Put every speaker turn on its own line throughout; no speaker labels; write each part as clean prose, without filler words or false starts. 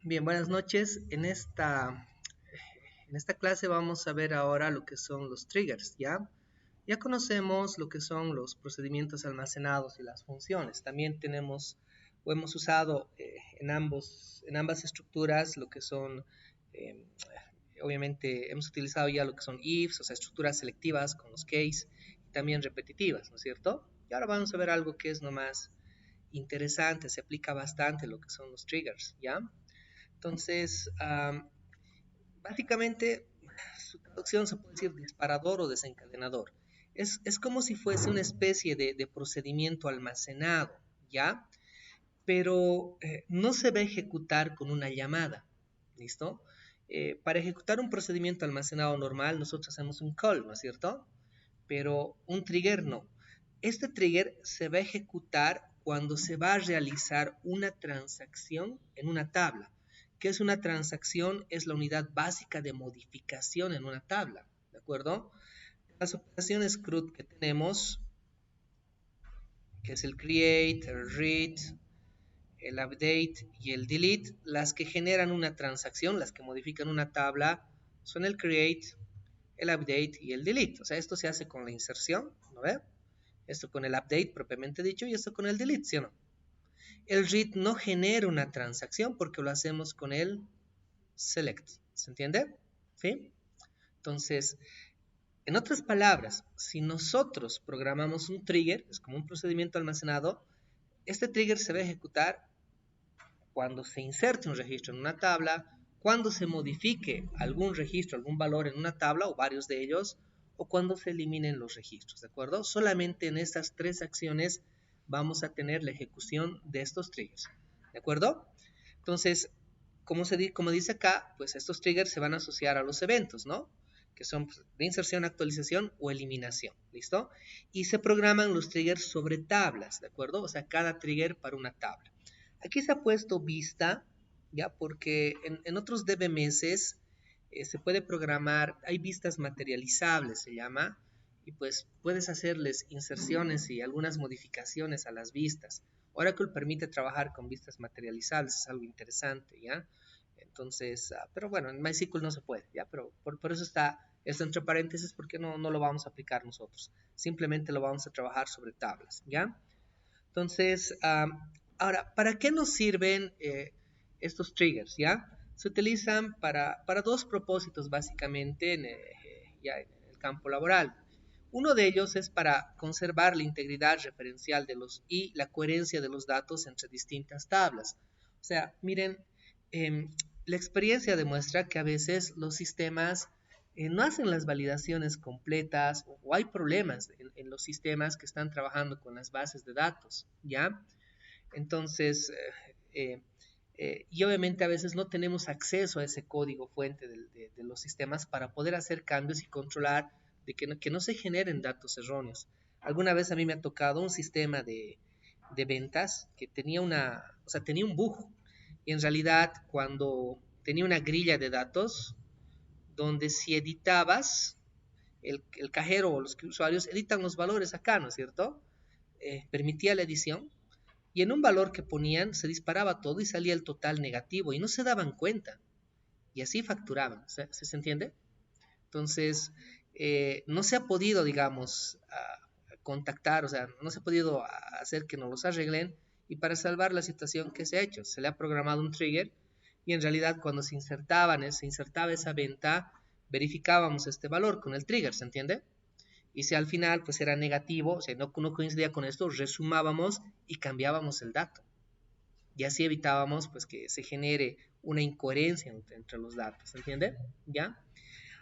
Bien, buenas noches. En esta clase vamos a ver ahora lo que son los triggers, ¿ya? Ya conocemos lo que son los procedimientos almacenados y las funciones. También tenemos o hemos usado en ambas estructuras lo que son, eh, obviamente hemos utilizado ya lo que son ifs, o sea, estructuras selectivas con los case, y también repetitivas, ¿no es cierto? Y ahora vamos a ver algo que es nomás interesante, se aplica bastante lo que son los triggers, ¿ya? Entonces, básicamente, su traducción se puede decir disparador o desencadenador. Es como si fuese una especie de procedimiento almacenado, ¿ya? Pero no se va a ejecutar con una llamada, ¿listo? Para ejecutar un procedimiento almacenado normal, nosotros hacemos un call, ¿no es cierto? Pero un trigger no. Este trigger se va a ejecutar cuando se va a realizar una transacción en una tabla. ¿Qué es una transacción? Es la unidad básica de modificación en una tabla, ¿de acuerdo? Las operaciones CRUD que tenemos, que es el create, el read, el update y el delete, las que generan una transacción, las que modifican una tabla, son el create, el update y el delete. O sea, esto se hace con la inserción, ¿no ve? Esto con el update propiamente dicho y esto con el delete, ¿sí o no? El read no genera una transacción porque lo hacemos con el select, ¿se entiende? ¿Sí? Entonces, en otras palabras, si nosotros programamos un trigger, es como un procedimiento almacenado, este trigger se va a ejecutar cuando se inserte un registro en una tabla, cuando se modifique algún registro, algún valor en una tabla o varios de ellos, o cuando se eliminen los registros, ¿de acuerdo? Solamente en estas tres acciones vamos a tener la ejecución de estos triggers, ¿de acuerdo? Entonces, como dice acá, pues estos triggers se van a asociar a los eventos, ¿no? Que son de inserción, actualización o eliminación, ¿listo? Y se programan los triggers sobre tablas, ¿de acuerdo? O sea, cada trigger para una tabla. Aquí se ha puesto vista, ¿ya? Porque en otros DBMS se puede programar, hay vistas materializables, se llama, y pues puedes hacerles inserciones y algunas modificaciones a las vistas. Oracle permite trabajar con vistas materializables, es algo interesante, ¿ya? Entonces, pero bueno, en MySQL no se puede, ¿ya? Pero por eso está esto entre paréntesis, porque no lo vamos a aplicar nosotros. Simplemente lo vamos a trabajar sobre tablas, ¿ya? Entonces, ahora, ¿para qué nos sirven estos triggers? ¿Ya? Se utilizan para dos propósitos básicamente ya en el campo laboral. Uno de ellos es para conservar la integridad referencial de los y la coherencia de los datos entre distintas tablas. O sea, miren, eh, la experiencia demuestra que a veces los sistemas no hacen las validaciones completas o hay problemas en los sistemas que están trabajando con las bases de datos, ¿ya? Entonces, y obviamente a veces no tenemos acceso a ese código fuente de los sistemas para poder hacer cambios y controlar de que no se generen datos erróneos. Alguna vez a mí me ha tocado un sistema de ventas que tenía o sea, tenía un bug. Y en realidad, cuando tenía una grilla de datos, donde si editabas, el cajero o los usuarios editan los valores acá, ¿no es cierto? Permitía la edición y en un valor que ponían se disparaba todo y salía el total negativo y no se daban cuenta y así facturaban, ¿se entiende? Entonces, no se ha podido, digamos, contactar, o sea, no se ha podido hacer que nos los arreglen y para salvar la situación que se ha hecho, se le ha programado un trigger y en realidad cuando se insertaba esa venta, verificábamos este valor con el trigger, ¿se entiende? Y si al final pues era negativo, o sea, no coincidía con esto, resumábamos y cambiábamos el dato. Y así evitábamos pues que se genere una incoherencia entre los datos, ¿se entiende? ¿Ya?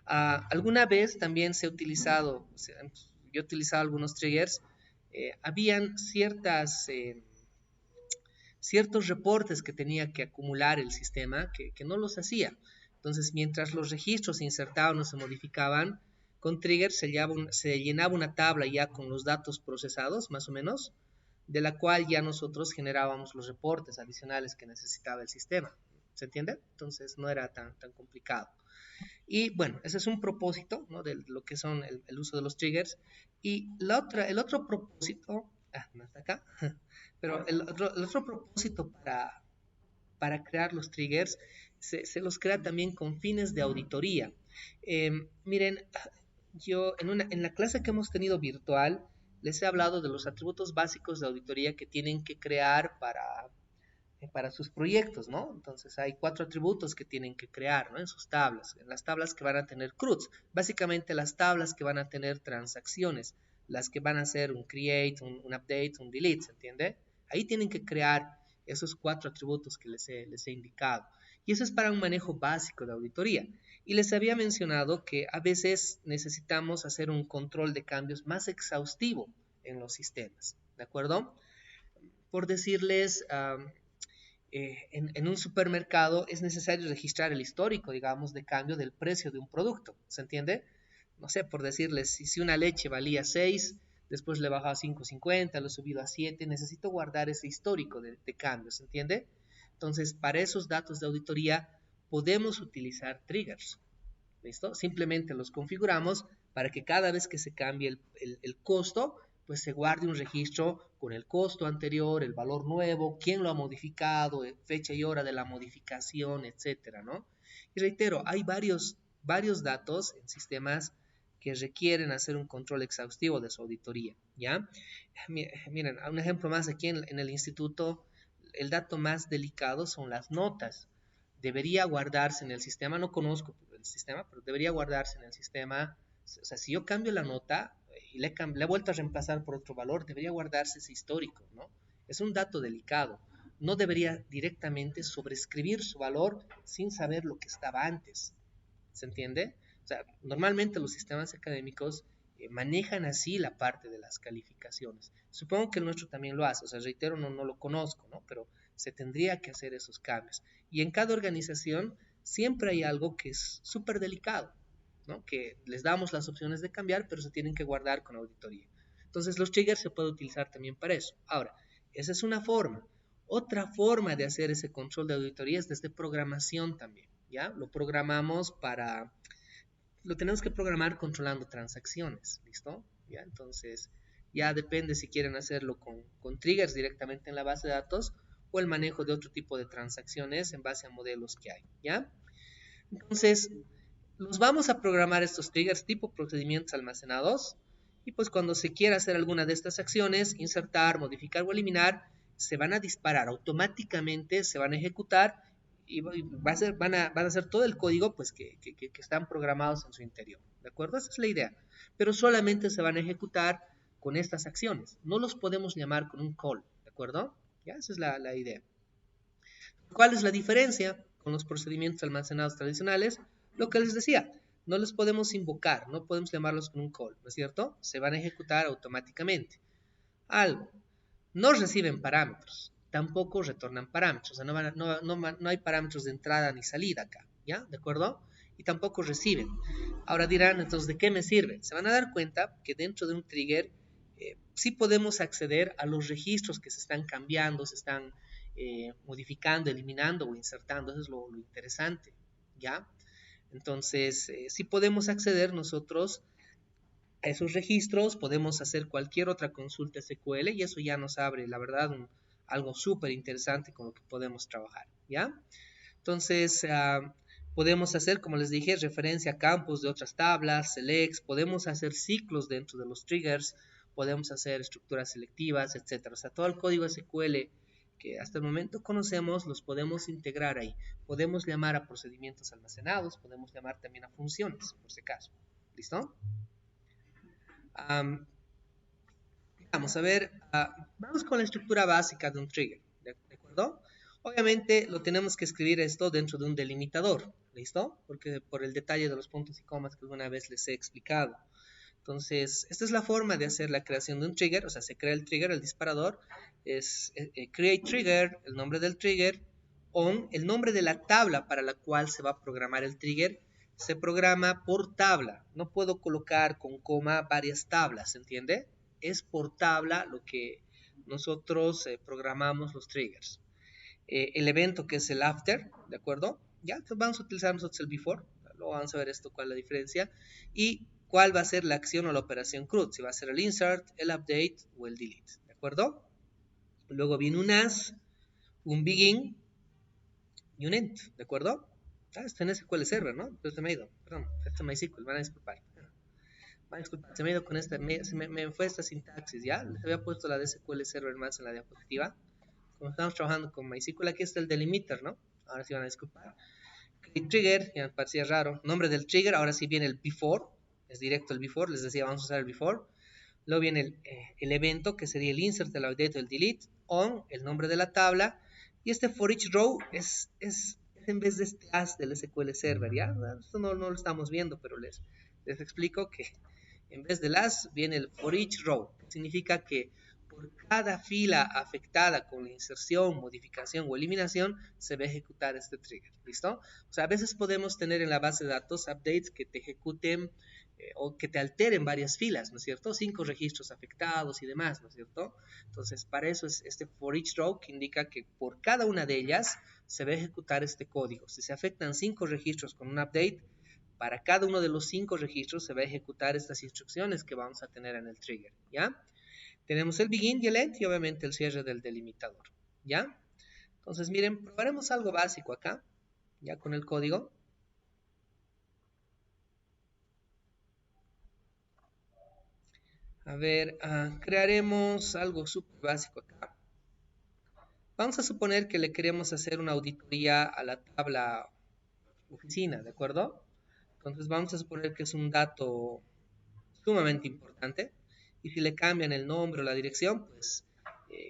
Alguna vez también se ha utilizado, o sea, yo he utilizado algunos triggers, habían ciertos reportes que tenía que acumular el sistema que no los hacía. Entonces, mientras los registros se insertaban o se modificaban, con trigger se llenaba una tabla ya con los datos procesados, más o menos, de la cual ya nosotros generábamos los reportes adicionales que necesitaba el sistema. ¿Se entiende? Entonces no era tan complicado. Y bueno, ese es un propósito, ¿no? De lo que son el uso de los triggers. Y el otro propósito, no está acá, pero el otro propósito para crear los triggers, se los crea también con fines de auditoría. Miren, yo en la clase que hemos tenido virtual, les he hablado de los atributos básicos de auditoría que tienen que crear para sus proyectos, ¿no? Entonces hay 4 atributos que tienen que crear, ¿no? En sus tablas, en las tablas que van a tener CRUDs, básicamente las tablas que van a tener transacciones, las que van a hacer un create, un update, un delete, ¿se entiende? Ahí tienen que crear esos 4 atributos que les he indicado. Y eso es para un manejo básico de auditoría. Y les había mencionado que a veces necesitamos hacer un control de cambios más exhaustivo en los sistemas, ¿de acuerdo? Por decirles, en un supermercado es necesario registrar el histórico, digamos, de cambio del precio de un producto, ¿se entiende? No sé, por decirles, si una leche valía 6, después le he bajado a 5.50, lo he subido a 7, necesito guardar ese histórico de cambio, ¿se entiende? Entonces, para esos datos de auditoría podemos utilizar triggers, ¿listo? Simplemente los configuramos para que cada vez que se cambie el costo, pues se guarde un registro con el costo anterior, el valor nuevo, quién lo ha modificado, fecha y hora de la modificación, etcétera, ¿no? Y reitero, hay varios datos en sistemas que requieren hacer un control exhaustivo de su auditoría, ¿ya? Miren, un ejemplo más aquí en el instituto, el dato más delicado son las notas. Debería guardarse en el sistema, no conozco el sistema, pero debería guardarse en el sistema. O sea, si yo cambio la nota y le he vuelto a reemplazar por otro valor, debería guardarse ese histórico, ¿no? Es un dato delicado. No debería directamente sobreescribir su valor sin saber lo que estaba antes. ¿Se entiende? O sea, normalmente los sistemas académicos manejan así la parte de las calificaciones. Supongo que el nuestro también lo hace, o sea, reitero, no lo conozco, ¿no? Pero se tendría que hacer esos cambios. Y en cada organización siempre hay algo que es súper delicado, ¿no? Que les damos las opciones de cambiar, pero se tienen que guardar con auditoría. Entonces los triggers se puede utilizar también para eso. Ahora, esa es una forma. Otra forma de hacer ese control de auditoría es desde programación también, ¿ya? Lo tenemos que programar controlando transacciones, ¿listo? ¿Ya? Entonces, ya depende si quieren hacerlo con triggers directamente en la base de datos o el manejo de otro tipo de transacciones en base a modelos que hay, ¿ya? Entonces, los vamos a programar estos triggers tipo procedimientos almacenados y pues cuando se quiera hacer alguna de estas acciones, insertar, modificar o eliminar, se van a disparar automáticamente, se van a ejecutar y van a hacer todo el código pues que están programados en su interior, ¿de acuerdo? Esa es la idea, pero solamente se van a ejecutar con estas acciones, no los podemos llamar con un call, ¿de acuerdo? ¿Ya? Esa es la idea. ¿Cuál es la diferencia con los procedimientos almacenados tradicionales? Lo que les decía, no los podemos invocar, no podemos llamarlos con un call, ¿no es cierto? Se van a ejecutar automáticamente. Algo, no reciben parámetros, tampoco retornan parámetros, o sea, no hay parámetros de entrada ni salida acá, ¿ya? ¿De acuerdo? Y tampoco reciben. Ahora dirán, entonces, ¿de qué me sirve? Se van a dar cuenta que dentro de un trigger sí podemos acceder a los registros que se están cambiando, se están modificando, eliminando o insertando. Eso es lo interesante, ¿ya? Entonces, sí podemos acceder nosotros a esos registros, podemos hacer cualquier otra consulta SQL y eso ya nos abre, la verdad, algo súper interesante con lo que podemos trabajar, ¿ya? Entonces, podemos hacer, como les dije, referencia a campos de otras tablas, selects, podemos hacer ciclos dentro de los triggers, podemos hacer estructuras selectivas, etcétera. O sea, todo el código SQL que hasta el momento conocemos los podemos integrar ahí. Podemos llamar a procedimientos almacenados, podemos llamar también a funciones, por si acaso. ¿Listo? Vamos a ver, vamos con la estructura básica de un trigger, ¿de acuerdo? Obviamente lo tenemos que escribir esto dentro de un delimitador, ¿listo? Porque por el detalle de los puntos y comas que alguna vez les he explicado. Entonces, esta es la forma de hacer la creación de un trigger, o sea, se crea el trigger, el disparador, es create trigger, el nombre del trigger, on, el nombre de la tabla para la cual se va a programar el trigger, se programa por tabla, no puedo colocar con coma varias tablas, ¿se entiende? Es por tabla lo que nosotros programamos los triggers. El evento que es el after, ¿de acuerdo? Ya, entonces vamos a utilizar nosotros el before, luego vamos a ver esto, cuál es la diferencia, y cuál va a ser la acción o la operación CRUD, si va a ser el insert, el update o el delete, ¿de acuerdo? Luego viene un as, un begin, y un int, ¿de acuerdo? Está en SQL Server, ¿no? Pero se me ha ido, perdón, este es MySQL, van a disculpar. Se me ha ido con esta, me fue esta sintaxis, ¿ya? Les había puesto la de SQL Server más en la diapositiva. Como estamos trabajando con MySQL, aquí está el delimiter, ¿no? Ahora sí van a disculpar. El trigger, ya me parecía raro. Nombre del trigger, ahora sí viene el before, es directo el before, les decía, vamos a usar el before. Luego viene el evento, que sería el insert, el update o el delete. On, el nombre de la tabla. Y este for each row es en vez de este as del SQL Server, ¿ya? Esto no lo estamos viendo, pero les explico que en vez del as viene el for each row, que significa que por cada fila afectada con la inserción, modificación o eliminación, se va a ejecutar este trigger, ¿listo? O sea, a veces podemos tener en la base de datos updates que te ejecuten o que te alteren varias filas, ¿no es cierto? 5 registros afectados y demás, ¿no es cierto? Entonces, para eso es este for each row que indica que por cada una de ellas se va a ejecutar este código. Si se afectan 5 registros con un update, para cada uno de los 5 registros se va a ejecutar estas instrucciones que vamos a tener en el trigger, ¿ya? Tenemos el begin y el end y obviamente el cierre del delimitador, ¿ya? Entonces, miren, probaremos algo básico acá, ya con el código. A ver, crearemos algo súper básico acá. Vamos a suponer que le queremos hacer una auditoría a la tabla oficina, ¿de acuerdo? Entonces vamos a suponer que es un dato sumamente importante y si le cambian el nombre o la dirección, pues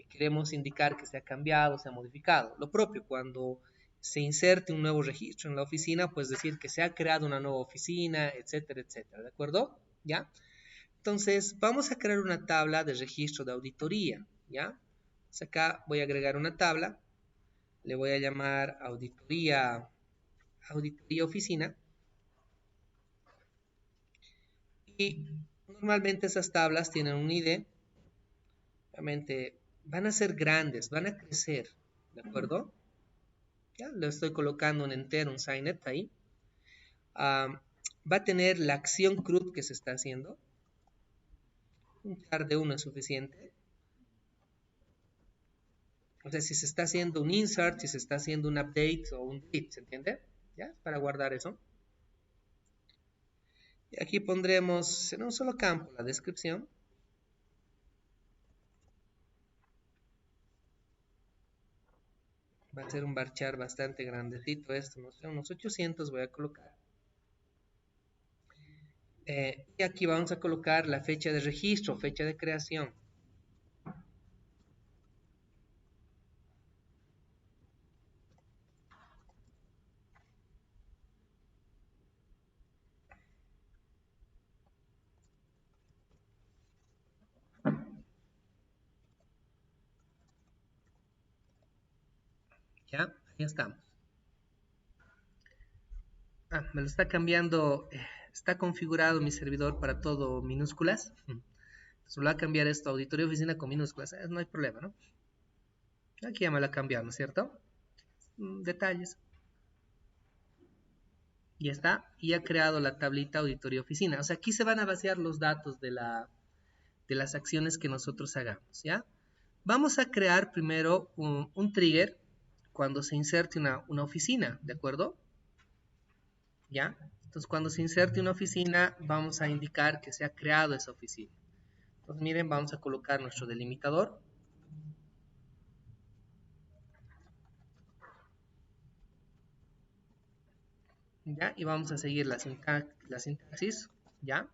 queremos indicar que se ha cambiado, se ha modificado. Lo propio, cuando se inserte un nuevo registro en la oficina, pues decir que se ha creado una nueva oficina, etcétera, etcétera, ¿de acuerdo? ¿Ya? Entonces, vamos a crear una tabla de registro de auditoría, ¿ya? Pues acá voy a agregar una tabla, le voy a llamar auditoría oficina, y normalmente esas tablas tienen un ID, obviamente van a ser grandes, van a crecer, ¿de acuerdo? Ya le estoy colocando un enter, un signet ahí. Va a tener la acción CRUD que se está haciendo. Un char de 1 es suficiente. O sea, si se está haciendo un insert, si se está haciendo un update o un delete, ¿se entiende? ¿Ya? Para guardar eso. Y aquí pondremos en un solo campo la descripción. Va a ser un varchar bastante grandecito esto, no sé, unos 800 voy a colocar. Y aquí vamos a colocar la fecha de registro, fecha de creación. Ya, ahí estamos. Me lo está cambiando, está configurado mi servidor para todo minúsculas. Solo va a cambiar esto, auditoría oficina con minúsculas, no hay problema, ¿no? Aquí ya me lo ha cambiado, ¿no es cierto? Detalles. Ya está, y ha creado la tablita auditoría oficina. O sea, aquí se van a vaciar los datos de las acciones que nosotros hagamos, ¿ya? Vamos a crear primero un trigger cuando se inserte una oficina, ¿de acuerdo? ¿Ya? Entonces, cuando se inserte una oficina, vamos a indicar que se ha creado esa oficina. Entonces, miren, vamos a colocar nuestro delimitador. ¿Ya? Y vamos a seguir la sintaxis, ¿ya?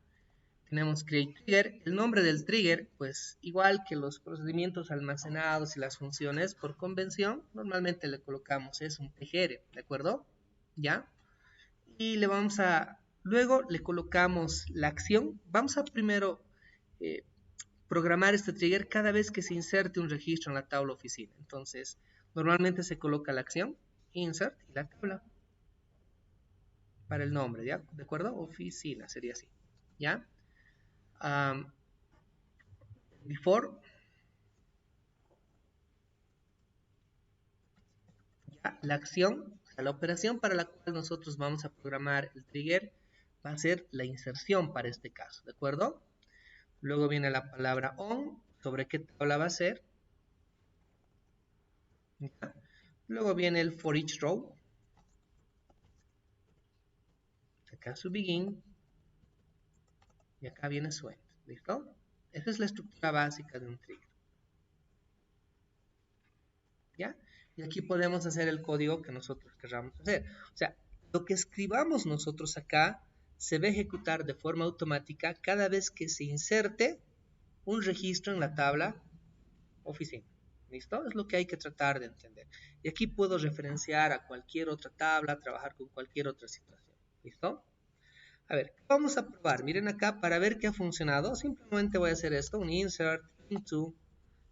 Tenemos create trigger. El nombre del trigger, pues igual que los procedimientos almacenados y las funciones por convención, normalmente le colocamos es un tgr, ¿de acuerdo? ¿Ya? Y luego le colocamos la acción. Vamos a primero programar este trigger cada vez que se inserte un registro en la tabla oficina. Entonces, normalmente se coloca la acción, insert y la tabla para el nombre, ¿ya? ¿De acuerdo? Oficina sería así, ¿ya? Before, ya, la acción, o sea, la operación para la cual nosotros vamos a programar el trigger va a ser la inserción para este caso, ¿de acuerdo? Luego viene la palabra on, sobre qué tabla va a ser. ¿Ya? Luego viene el for each row, acá su begin, y acá viene su end. ¿Listo? Esa es la estructura básica de un trigger. ¿Ya? Y aquí podemos hacer el código que nosotros queramos hacer. O sea, lo que escribamos nosotros acá se va a ejecutar de forma automática cada vez que se inserte un registro en la tabla oficina. ¿Listo? Es lo que hay que tratar de entender. Y aquí puedo referenciar a cualquier otra tabla, trabajar con cualquier otra situación. ¿Listo? A ver, vamos a probar. Miren acá, para ver qué ha funcionado, simplemente voy a hacer esto, un insert into.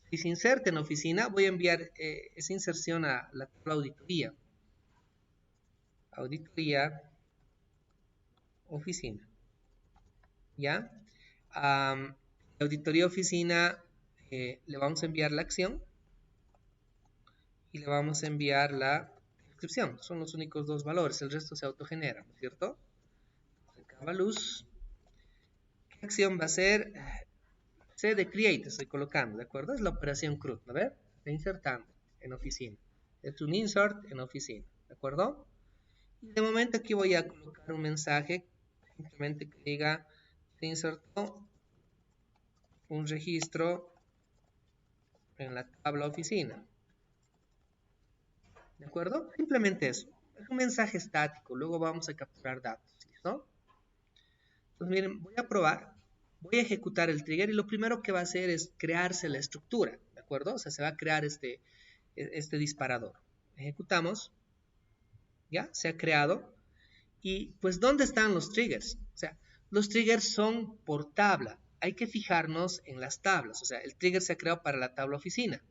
Si se inserta en oficina, voy a enviar esa inserción a la tabla auditoría. Auditoría, oficina. ¿Ya? La auditoría oficina le vamos a enviar la acción y le vamos a enviar la descripción. Son los únicos dos valores, el resto se autogenera, ¿no es cierto? Acaba luz. ¿Qué acción va a ser? C de create estoy colocando, ¿de acuerdo? Es la operación CRUD, ¿no ve? Está insertando en oficina. Es un insert en oficina, ¿de acuerdo? Y de momento aquí voy a colocar un mensaje simplemente que diga se insertó un registro en la tabla oficina. ¿De acuerdo? Simplemente eso. Es un mensaje estático. Luego vamos a capturar datos. ¿Listo? Pues miren, voy a probar. Voy a ejecutar el trigger y lo primero que va a hacer es crearse la estructura. ¿De acuerdo? O sea, se va a crear este disparador. Ejecutamos. ¿Ya? Se ha creado. Y pues, ¿dónde están los triggers? O sea, los triggers son por tabla. Hay que fijarnos en las tablas. O sea, el trigger se ha creado para la tabla oficina.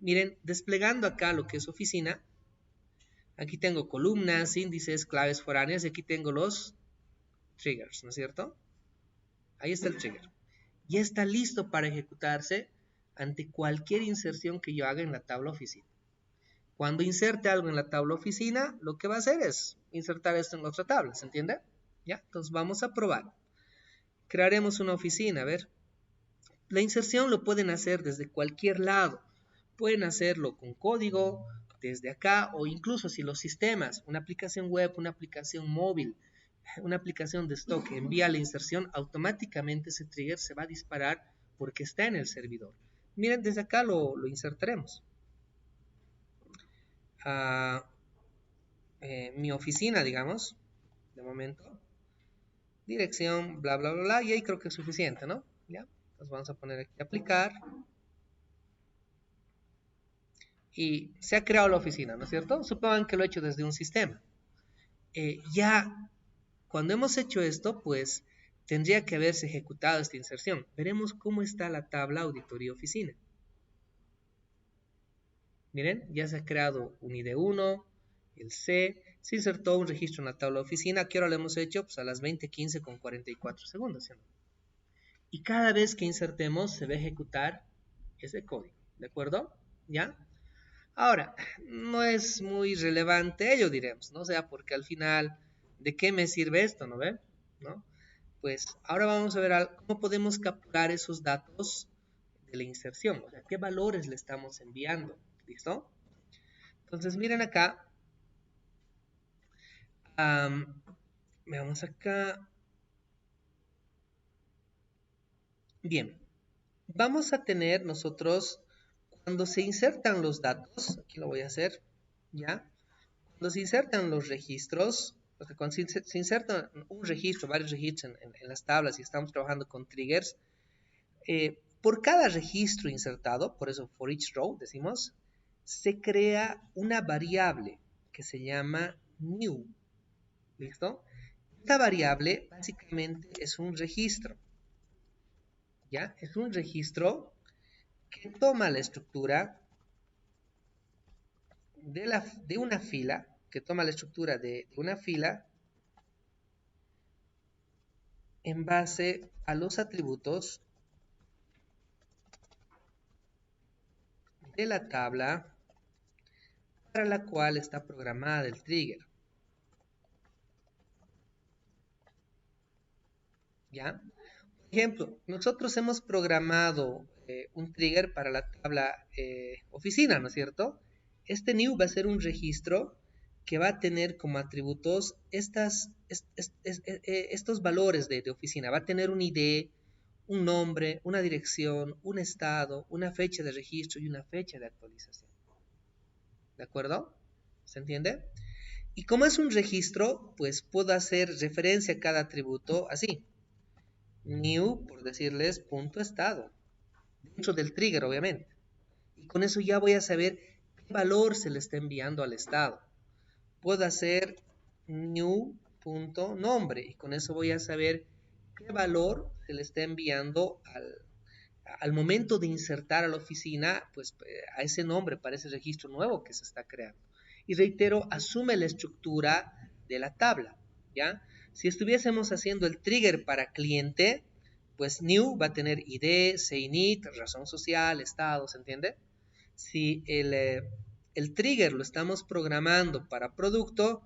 Miren, desplegando acá lo que es oficina, aquí tengo columnas, índices, claves foráneas y aquí tengo los triggers, ¿no es cierto? Ahí está el trigger. Ya está listo para ejecutarse ante cualquier inserción que yo haga en la tabla oficina. Cuando inserte algo en la tabla oficina, lo que va a hacer es insertar esto en la otra tabla, ¿se entiende? ¿Ya? Entonces vamos a probar. Crearemos una oficina, a ver. La inserción lo pueden hacer desde cualquier lado. Pueden hacerlo con código, desde acá, o incluso si los sistemas, una aplicación web, una aplicación móvil, una aplicación de stock envía la inserción, automáticamente ese trigger se va a disparar porque está en el servidor. Miren, desde acá lo insertaremos. Mi oficina, digamos, de momento. Dirección, bla, bla, bla, bla, y ahí creo que es suficiente, ¿no? ¿Ya? Entonces vamos a poner aquí aplicar. Y se ha creado la oficina, ¿no es cierto? Supongan que lo he hecho desde un sistema. Ya cuando hemos hecho esto, pues tendría que haberse ejecutado esta inserción. Veremos cómo está la tabla auditoría oficina. Miren, ya se ha creado un ID1, el C, se insertó un registro en la tabla oficina. ¿Qué hora lo hemos hecho? Pues a las 20:15 con 44 segundos. ¿Sí? Y cada vez que insertemos se va a ejecutar ese código, ¿de acuerdo? ¿Ya? Ahora, no es muy relevante ello, diremos, ¿no? O sea, porque al final, ¿de qué me sirve esto, no ve? ¿No? Pues ahora vamos a ver cómo podemos capturar esos datos de la inserción, o sea, qué valores le estamos enviando, ¿listo? Entonces, miren acá, veamos acá, bien, vamos a tener nosotros, cuando se insertan los datos, aquí lo voy a hacer, ¿ya? Cuando se insertan los registros, o sea, cuando se inserta un registro, varios registros en las tablas y estamos trabajando con triggers, por cada registro insertado, por eso for each row decimos, se crea una variable que se llama new. ¿Listo? Esta variable básicamente es un registro. ¿Ya? Es un registro que toma la estructura de una fila, que toma la estructura de una fila en base a los atributos de la tabla para la cual está programada el trigger. ¿Ya? Por ejemplo, nosotros hemos programado un trigger para la tabla oficina, ¿no es cierto? Este new va a ser un registro que va a tener como atributos estos valores de oficina. Va a tener un ID, un nombre, una dirección, un estado, una fecha de registro y una fecha de actualización. ¿De acuerdo? ¿Se entiende? Y como es un registro, pues puedo hacer referencia a cada atributo así. New, por decirles, punto estado. Dentro del trigger, obviamente. Y con eso ya voy a saber qué valor se le está enviando al estado. Puedo hacer new.nombre y con eso voy a saber qué valor se le está enviando al momento de insertar a la oficina, pues a ese nombre, para ese registro nuevo que se está creando. Y reitero, asume la estructura de la tabla, ¿ya? Si estuviésemos haciendo el trigger para cliente, pues new va a tener ID, CINIT, razón social, estado, ¿se entiende? Si el trigger lo estamos programando para producto,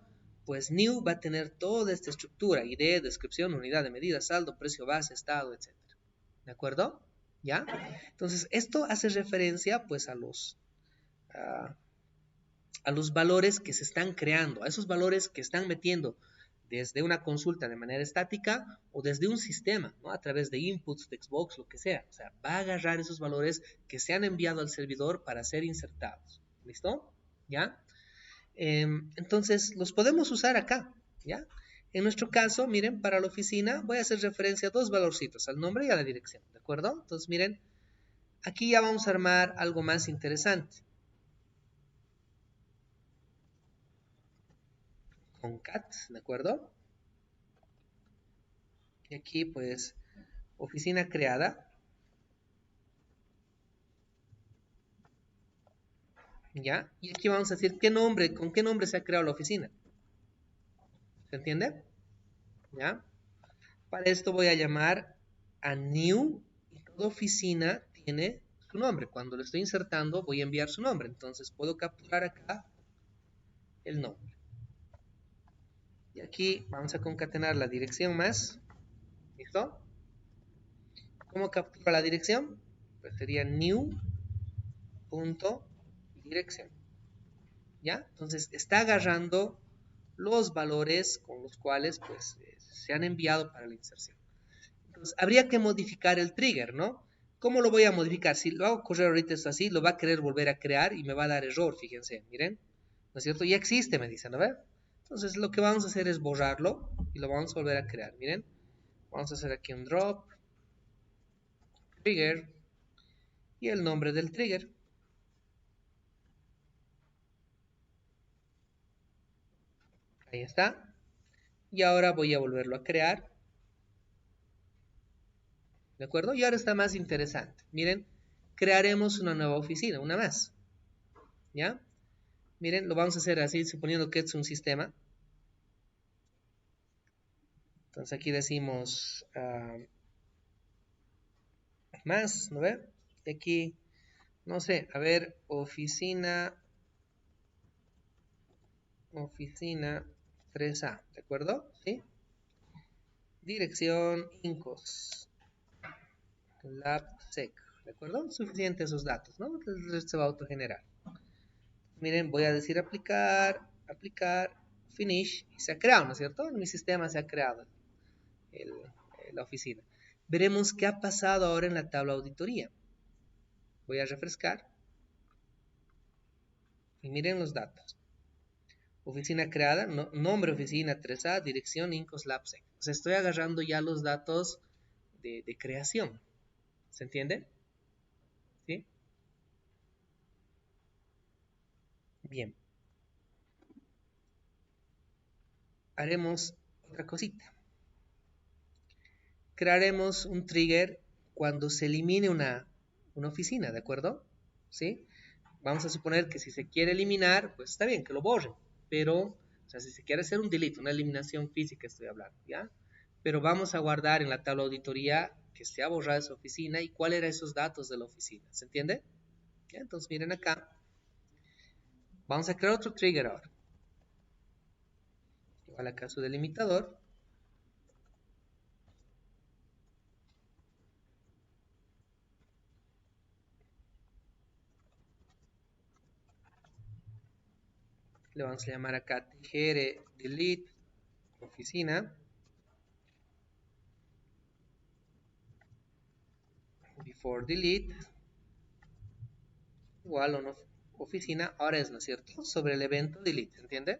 pues new va a tener toda esta estructura, ID, descripción, unidad de medida, saldo, precio base, estado, etc. ¿De acuerdo? ¿Ya? Entonces, esto hace referencia pues a, a los valores que se están creando, a esos valores que están metiendo desde una consulta de manera estática o desde un sistema, ¿no? A través de inputs, de Xbox, lo que sea. O sea, va a agarrar esos valores que se han enviado al servidor para ser insertados. ¿Listo? ¿Ya? Entonces, los podemos usar acá, ¿ya? En nuestro caso, miren, para la oficina voy a hacer referencia a dos valorcitos, al nombre y a la dirección, ¿de acuerdo? Entonces, miren, aquí ya vamos a armar algo más interesante. Con cat, ¿de acuerdo? Y aquí, pues, oficina creada. ¿Ya? Y aquí vamos a decir qué nombre, con qué nombre se ha creado la oficina. ¿Se entiende? ¿Ya? Para esto voy a llamar a new y toda oficina tiene su nombre. Cuando lo estoy insertando voy a enviar su nombre. Entonces puedo capturar acá el nombre. Y aquí vamos a concatenar la dirección más. ¿Listo? ¿Cómo captura la dirección? Pues sería new.dirección. ¿Ya? Entonces está agarrando los valores con los cuales pues se han enviado para la inserción. Entonces habría que modificar el trigger, ¿no? ¿Cómo lo voy a modificar? Si lo hago correr ahorita esto así, lo va a querer volver a crear y me va a dar error, fíjense, miren. ¿No es cierto? Ya existe, me dicen, ¿no ve? Entonces lo que vamos a hacer es borrarlo y lo vamos a volver a crear, miren. Vamos a hacer aquí un drop, trigger y el nombre del trigger. Ahí está. Y ahora voy a volverlo a crear. ¿De acuerdo? Y ahora está más interesante. Miren, crearemos una nueva oficina, una más. ¿Ya? Miren, lo vamos a hacer así, suponiendo que es un sistema. Entonces aquí decimos más, ¿no ve? Y aquí, no sé, a ver, oficina 3A, ¿de acuerdo? ¿Sí? Dirección Incos, LabSec, ¿de acuerdo? Suficiente esos datos, ¿no? El resto se va a autogenerar. Miren, voy a decir aplicar, aplicar, finish, y se ha creado, ¿no es cierto? En mi sistema se ha creado el, la oficina. Veremos qué ha pasado ahora en la tabla auditoría. Voy a refrescar. Y miren los datos. Oficina creada, nombre oficina 3A, dirección Incos LabSec. O sea, estoy agarrando ya los datos de creación. ¿Se entiende? ¿Sí? Bien. Haremos otra cosita. Crearemos un trigger cuando se elimine una oficina, ¿de acuerdo? ¿Sí? Vamos a suponer que si se quiere eliminar, pues está bien, que lo borren. Pero, o sea, si se quiere hacer un delete, una eliminación física estoy hablando, ¿ya? Pero vamos a guardar en la tabla auditoría que se ha borrado esa oficina y cuáles eran esos datos de la oficina. ¿Se entiende? ¿Ya? Entonces miren acá. Vamos a crear otro trigger ahora. Igual acá su delimitador. Le vamos a llamar acá tgr delete oficina. Before delete igual a una oficina. Ahora es, ¿no es cierto?, sobre el evento delete, ¿entiende?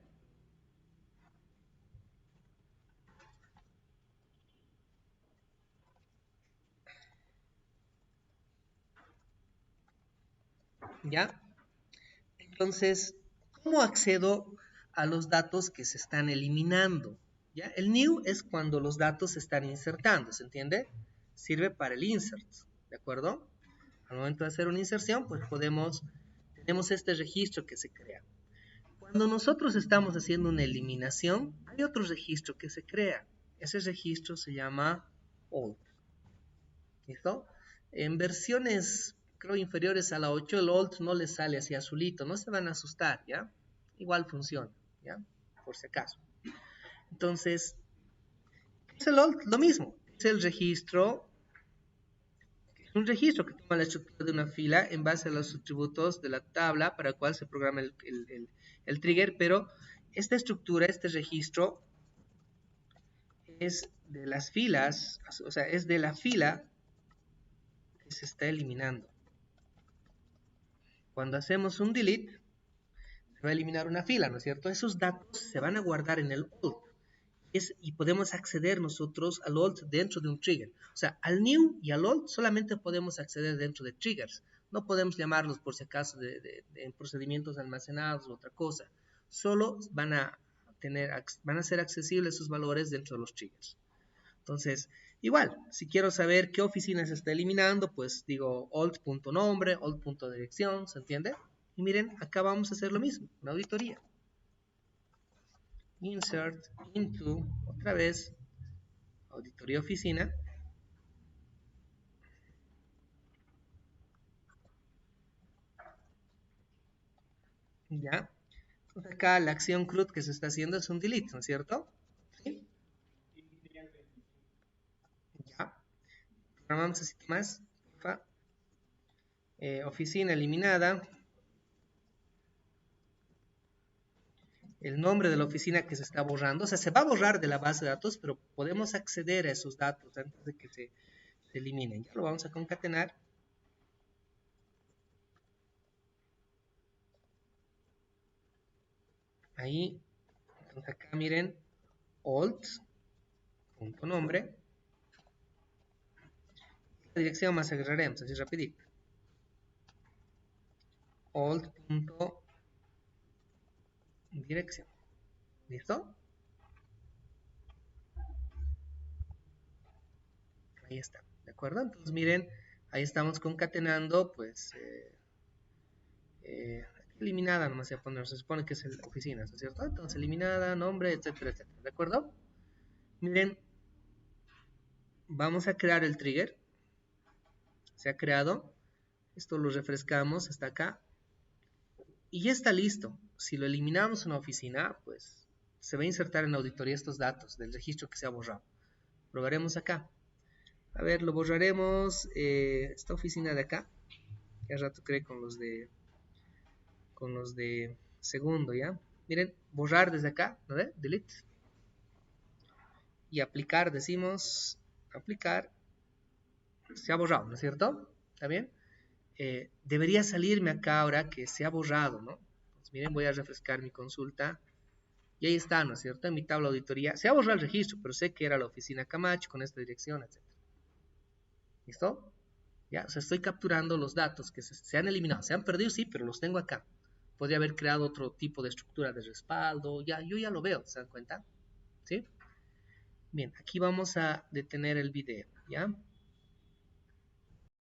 ¿Ya? Entonces, ¿cómo accedo a los datos que se están eliminando? ¿Ya? El new es cuando los datos se están insertando, ¿se entiende? Sirve para el insert, ¿de acuerdo? Al momento de hacer una inserción, pues tenemos este registro que se crea. Cuando nosotros estamos haciendo una eliminación, hay otro registro que se crea. Ese registro se llama old. ¿Listo? En versiones, creo, inferiores a la 8, el old no les sale así azulito. No se van a asustar, ¿ya? Igual funciona, ¿ya? Por si acaso. Entonces, ¿qué es el old? Lo mismo. Es el registro. Es un registro que toma la estructura de una fila en base a los atributos de la tabla para la cual se programa el trigger, pero esta estructura, este registro, es de las filas, o sea, es de la fila que se está eliminando. Cuando hacemos un delete, se va a eliminar una fila, ¿no es cierto? Esos datos se van a guardar en el old. Y podemos acceder nosotros al old dentro de un trigger. O sea, al new y al old solamente podemos acceder dentro de triggers. No podemos llamarlos por si acaso de procedimientos almacenados u otra cosa. Solo van a ser accesibles sus valores dentro de los triggers. Entonces, igual, si quiero saber qué oficina se está eliminando, pues digo old.nombre, old.dirección, ¿se entiende? Y miren, acá vamos a hacer lo mismo, una auditoría. Insert into, otra vez, auditoría oficina. Ya. Entonces acá la acción CRUD que se está haciendo es un delete, ¿no es cierto? ¿Sí? Ya. Programamos así más. Oficina eliminada. El nombre de la oficina que se está borrando. O sea, se va a borrar de la base de datos, pero podemos acceder a esos datos antes de que se eliminen. Ya lo vamos a concatenar. Ahí, entonces acá miren, old.nombre. La dirección más agarraremos, así rapidito. Old.dirección. ¿Listo? Ahí está, ¿de acuerdo? Entonces miren, ahí estamos concatenando, pues, eliminada, nomás se va a poner, se supone que es la oficina, ¿no es cierto? Entonces eliminada, nombre, etcétera, etcétera, ¿de acuerdo? Miren, vamos a crear el trigger. Se ha creado. Esto lo refrescamos hasta acá. Y ya está listo. Si lo eliminamos en una oficina, pues se va a insertar en auditoría estos datos del registro que se ha borrado. Probaremos acá. A ver, lo borraremos. Esta oficina de acá. Que al rato creé con los de segundo, ¿ya? Miren, borrar desde acá, ¿no ve? Delete. Y aplicar, decimos, aplicar. Se ha borrado, ¿no es cierto? ¿Está bien? Debería salirme acá ahora que se ha borrado, ¿no? Pues miren, voy a refrescar mi consulta. Y ahí está, ¿no es cierto? En mi tabla de auditoría. Se ha borrado el registro, pero sé que era la oficina Camacho con esta dirección, etc. ¿Listo? ¿Ya? O sea, estoy capturando los datos que se han eliminado. Se han perdido, sí, pero los tengo acá. Podría haber creado otro tipo de estructura de respaldo. Ya, yo ya lo veo, ¿se dan cuenta? ¿Sí? Bien, aquí vamos a detener el video, ¿ya?